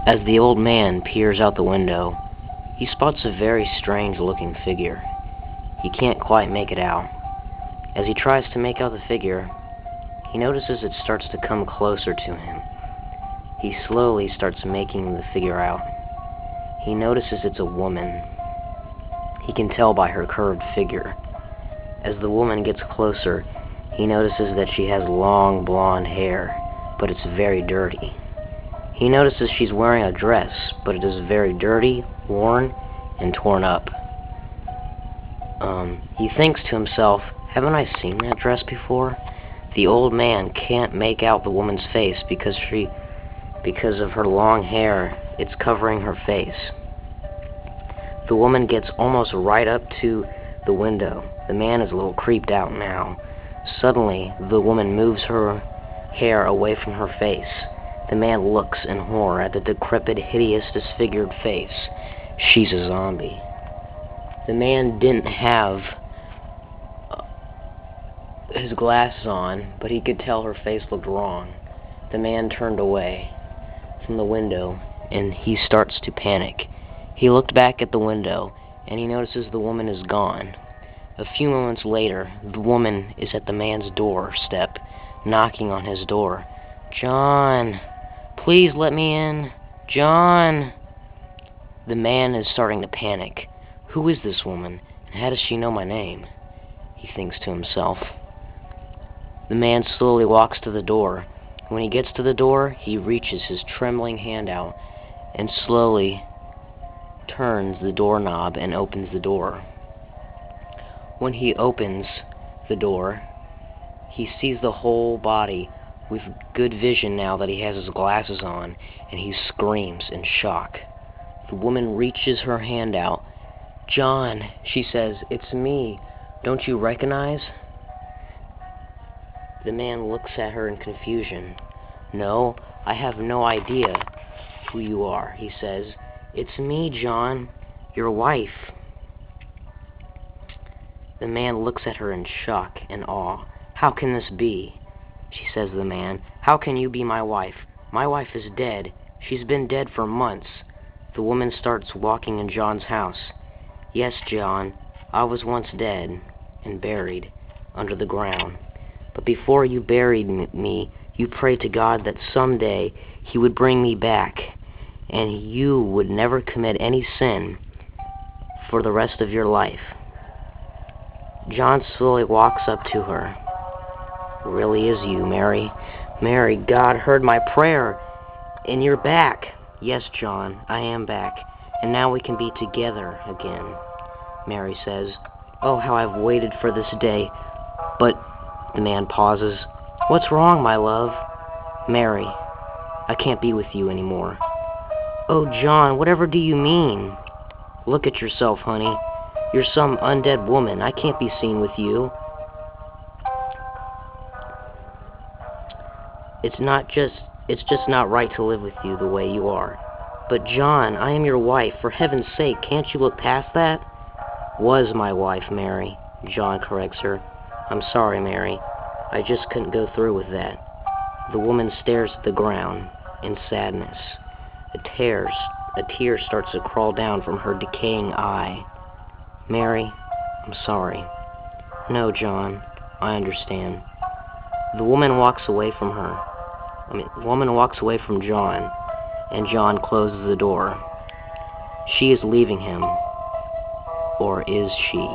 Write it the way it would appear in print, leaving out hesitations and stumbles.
As the old man peers out the window, he spots a very strange-looking figure. He can't quite make it out. As he tries to make out the figure, he notices it starts to come closer to him. He slowly starts making the figure out. He notices it's a woman. He can tell by her curved figure. As the woman gets closer, he notices that she has long blonde hair, but it's very dirty. He notices she's wearing a dress, but it is very dirty, worn, and torn up. He thinks to himself, haven't I seen that dress before? The old man can't make out the woman's face because of her long hair, it's covering her face. The woman gets almost right up to the window. The man is a little creeped out now. Suddenly, the woman moves her hair away from her face. The man looks in horror at the decrepit, hideous, disfigured face. She's a zombie. The man didn't have his glasses on, but he could tell her face looked wrong. The man turned away from the window, and he starts to panic. He looked back at the window, and he notices the woman is gone. A few moments later, the woman is at the man's doorstep, knocking on his door. "John, please let me in. John." The man is starting to panic. Who is this woman, and how does she know my name? He thinks to himself. The man slowly walks to the door. When he gets to the door, he reaches his trembling hand out and slowly turns the doorknob and opens the door. When he opens the door, he sees the whole body with good vision now that he has his glasses on, and he screams in shock. The woman reaches her hand out. "John," she says, "it's me. Don't you recognize?" The man looks at her in confusion. "No, I have no idea who you are," he says. "It's me, John, your wife." The man looks at her in shock and awe. "How can this be?" She says to the man, "How can you be my wife? My wife is dead. She's been dead for months." The woman starts walking in John's house. "Yes, John, I was once dead and buried under the ground. But before you buried me, you prayed to God that someday He would bring me back, and you would never commit any sin for the rest of your life." John slowly walks up to her. "It really is you, Mary. Mary, God heard my prayer, and you're back." "Yes, John, I am back, and now we can be together again," Mary says. "Oh, how I've waited for this day." But the man pauses. "What's wrong, my love?" "Mary, I can't be with you anymore." "Oh, John, whatever do you mean?" "Look at yourself, honey. You're some undead woman. I can't be seen with you." It's just not right to live with you the way you are." "But John, I am your wife. For heaven's sake, can't you look past that?" "Was my wife, Mary," John corrects her. "I'm sorry, Mary. I just couldn't go through with that." The woman stares at the ground in sadness. A tear starts to crawl down from her decaying eye. "Mary, I'm sorry." "No, John, I understand." The woman walks away from John, and John closes the door. She is leaving him, or is she?